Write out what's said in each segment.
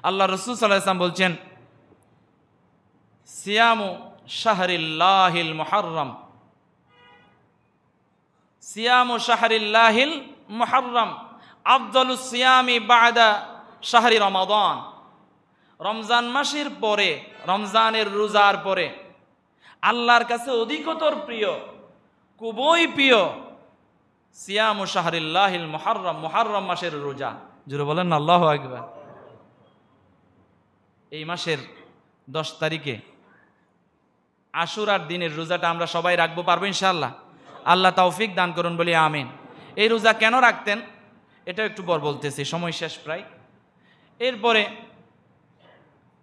আল্লাহ রাসূল সাল্লাল্লাহু আলাইহি ওয়াসাল্লাম বলছেন, সিয়ামু শাহরিল্লাহিল মুহাররম, সিয়ামু শাহরিল্লাহিল মুহাররম আফদালুস সিয়ামি বা'দা শাহরি রমাদান। রমজান মাসের পরে, রমজানের রোজার পরে আল্লাহর কাছে অধিকতর প্রিয়, খুবই প্রিয় সিয়ামু শাহরিল্লাহিল মুহাররম, মুহাররম মাসের রোজা। জোরে বলেন না আল্লাহু আকবার। এই মাসের 10 তারিখে আশুরার দিনের রোজাটা আমরা সবাই রাখবো, পারবো ইনশাআল্লাহ? আল্লাহ তৌফিক দান করুন বলি আমিন। এই রোজা কেন রাখতেন এটা একটু পর বলতেছি, সময় শেষ প্রায়। এরপরে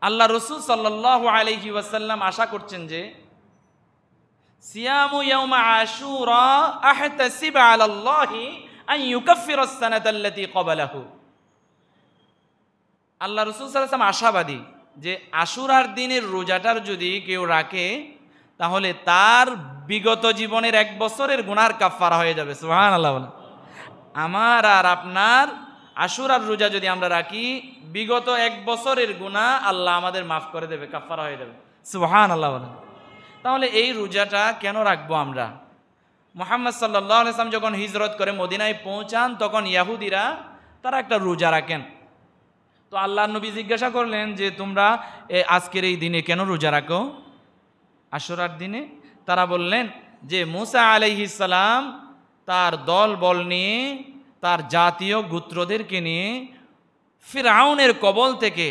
আল্লাহ রাসূল সাল্লাল্লাহু আলাইহি ওয়াসাল্লাম আশা করছেন যে সিয়ামু ইয়াউমা আশুরা আহতাসিব আলাল্লাহি আন ইউকাফফিরাস সানাতাল্লাতী ক্বাবালাহু। আল্লাহ রাসূল সাল্লাল্লাহু আলাইহি ওয়াসাল্লাম আশাবাদী যে আশুরার দিনের রোজাটার যদি কেউ রাখে তাহলে তার বিগত জীবনের 1 বছরের গুনার কাফফারা হয়ে যাবে। সুবহানাল্লাহ বলেন। আমার আর আপনার আশুরার রোজা যদি আমরা রাখি, বিগত 1 বছরের গুনাহ আল্লাহ আমাদের মাফ করে দেবে, কাফফারা হয়ে যাবে। সুবহানাল্লাহ বলেন। তাহলে এই রোজাটা কেন রাখবো আমরা? মুহাম্মদ সাল্লাল্লাহু আলাইহি ওয়াসাল্লাম যখন হিজরত করে মদিনায় পৌঁছান তখন ইহুদিরা তারা একটা রোজা রাখেন। তো আল্লাহর নবী জিজ্ঞাসা করলেন যে তোমরা আজকের এই দিনে কেন রোজা রাখো, আশুরার দিনে? তারা বললেন যে মুসা আলাইহিস সালাম তার দল বল নিয়ে, তার জাতীয় গোত্রদেরকে নিয়ে ফিরআউনের কবল থেকে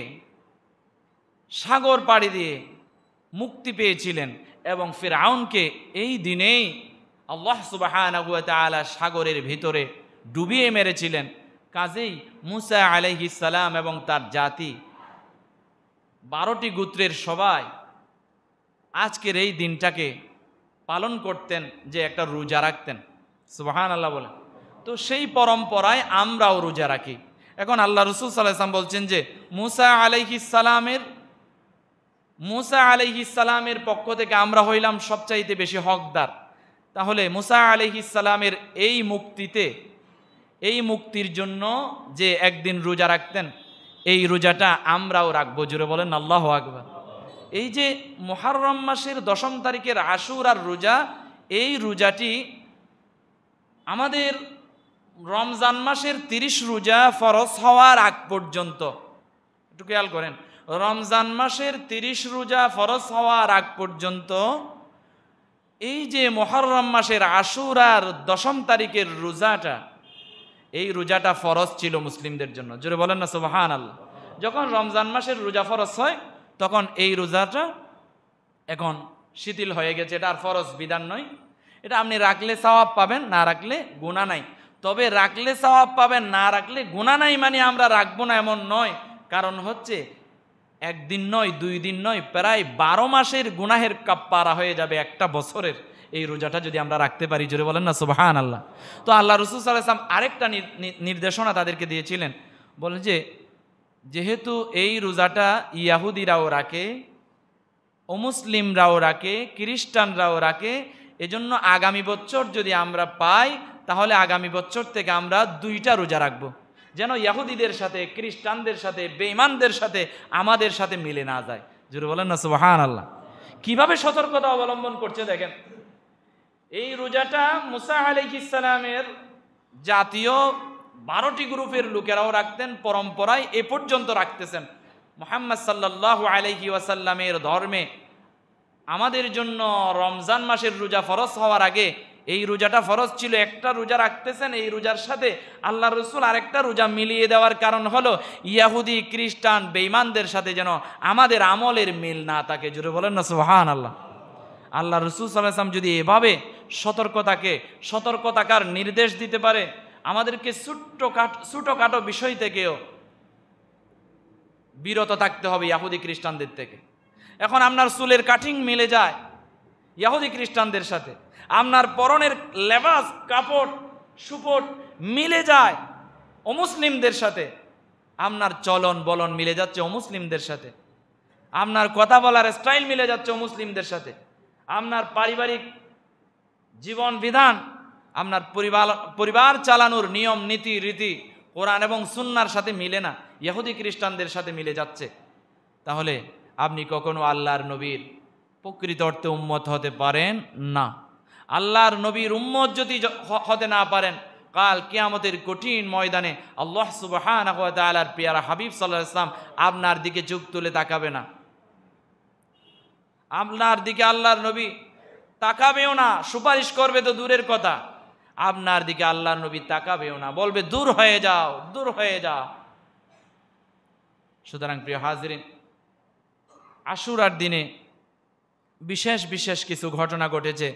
সাগর পাড়ি দিয়ে মুক্তি পেয়েছিলেন এবং ফিরআউনকে এই দিনেই আল্লাহ সুবহানাহু ওয়া তাআলা সাগরের ভিতরে ডুবিয়ে মেরেছিলেন। কাজেই মুসা আলাইহিস সালাম এবং তার জাতি 12টি গোত্রের সবাই আজকের এই দিনটাকে পালন করতেন, যে একটা রোজা রাখতেন। সুবহানাল্লাহ বলেন। তো সেই পরম্পরায় আমরাও রোজা রাখি। এখন আল্লাহ রাসূল সাল্লাল্লাহু আলাইহি ওয়াসাল্লাম বলছেন যে মুসা আলাইহিস সালামের পক্ষ থেকে আমরা হইলাম সবচাইতে বেশি হকদার। তাহলে মুসা আলাইহিস সালামের এই মুক্তির জন্য যে একদিন রোজা রাখতেন, এই রোজাটা আমরাও রাখবো। জোরে বলেন আল্লাহু আকবার। এই যে মুহররম মাসের 10 তারিখের আশুরার রোজা, এই রোজাটি আমাদের রমজান মাসের 30 রোজা ফরজ হওয়ার আগ পর্যন্ত, একটু খেয়াল করেন, রমজান মাসের 30 রোজা ফরজ হওয়ার আগ পর্যন্ত এই যে মুহররম মাসের আশুরার 10 তারিখের রোজাটা, এই রোজাটা ফরজ ছিল মুসলিমদের জন্য। জোরে বলেন না সুবহানাল্লাহ। যখন রমজান মাসের রোজা ফরজ হয় তখন এই রোজাটা এখন শিথিল হয়ে গেছে, এটা আর ফরজ বিধান নয়। এটা আপনি রাখলে সওয়াব পাবেন, না রাখলে গুনাহ নাই। তবে রাখলে সওয়াব পাবেন, না রাখলে গুনাহ নাই মানে আমরা রাখবো না এমন নয়। কারণ হচ্ছে একদিন নয়, 2 দিন নয়, প্রায় 12 মাসের গুনাহের কাফফারা হয়ে যাবে একটা বছরের, এই রোজাটা যদি আমরা রাখতে পারি। জোরে বলেন না সুবহানাল্লাহ। তো আল্লাহ রাসূল সাল্লাল্লাহু আলাইহি ওয়াসাল্লাম আরেকটা নির্দেশনা তাদেরকে দিয়েছিলেন, বলেন যে যেহেতু এই রোজাটা ইহুদিরাও রাখে, অমুসলিমরাও রাখে, খ্রিস্টানরাও রাখে, এজন্য আগামী বছর যদি আমরা পাই তাহলে আগামী বছর থেকে আমরা 2টা রোজা রাখবো, যেন ইহুদিদের সাথে, খ্রিস্টানদের সাথে, বেঈমানদের সাথে আমাদের সাথে মিলে না যায়। জোরে বলেন না সুবহানাল্লাহ। কিভাবে সতর্কতা অবলম্বন করছে দেখেন। এই রোজাটা মুসা আলাইহিস সালামের জাতীয় 12টি গ্রুপের লোকেরাও রাখতেন, পরম্পরায় এ পর্যন্ত রাখতেছেন। মুহাম্মদ সাল্লাল্লাহু আলাইহি ওয়াসাল্লামের ধর্মে আমাদের জন্য রমজান মাসের রোজা ফরজ হওয়ার আগে এই রোজাটা ফরজ ছিল। একটা রোজা রাখতেছেন, এই রোজার সাথে আল্লাহ রাসূল আরেকটা রোজা মিলিয়ে দেওয়ার কারণ হলো ইহুদি, খ্রিস্টান, বেঈমানদের সাথে যেন আমাদের আমলের মিল না থাকে। জোরে বলেন না সুবহানাল্লাহ। আল্লাহ রাসূল সাল্লাল্লাহু আলাইহি ওয়াসাল্লাম যদি এভাবে সতর্কতাকার নির্দেশ দিতে পারে, আমাদেরকে ছোটখাটো বিষয় থেকেও বিরত থাকতে হবে ইহুদি খ্রিস্টানদের থেকে। এখন আপনার চুলের কাটিং মিলে যায় ইহুদি খ্রিস্টানদের সাথে, আপনার পরনের লেবাস, কাপড়, সুপট মিলে যায় অমুসলিমদের সাথে, আপনার চলন বলন মিলে যাচ্ছে অমুসলিমদের সাথে, আপনার কথা বলার স্টাইল মিলে যাচ্ছে অমুসলিমদের সাথে, আপনার পারিবারিক জীবন বিধান, আপনার পরিবার চালানোর নিয়ম নীতি রীতি কোরআন এবং সুন্নাহর সাথে মিলে না। ইহুদি খ্রিস্টানদের সাথে মিলে যাচ্ছে, তাহলে আপনি কখনো আল্লাহর নবীর প্রকৃত অর্থে উম্মত হতে পারেন না। আল্লাহর নবীর উম্মত যদি হতে না পারেন, কাল কিয়ামতের কঠিন ময়দানে আল্লাহ সুবহানাহু ওয়া তাআলার পেয়ারা হাবিব সাল্লাল্লাহু আলাইহি ওয়াসাল্লাম আপনার দিকে চোখ তুলে তাকাবে না। আপনার দিকে আল্লাহর নবী তাকাবেও না, সুপারিশ করবে তো দূরের কথা, আপনার দিকে আল্লাহর নবী তাকাবেও না, বলবে দূর হয়ে যাও, দূর হয়ে যাও। সুতরাং প্রিয় হাজরিন, আশুরার দিনে বিশেষ বিশেষ কিছু ঘটনা ঘটেছে।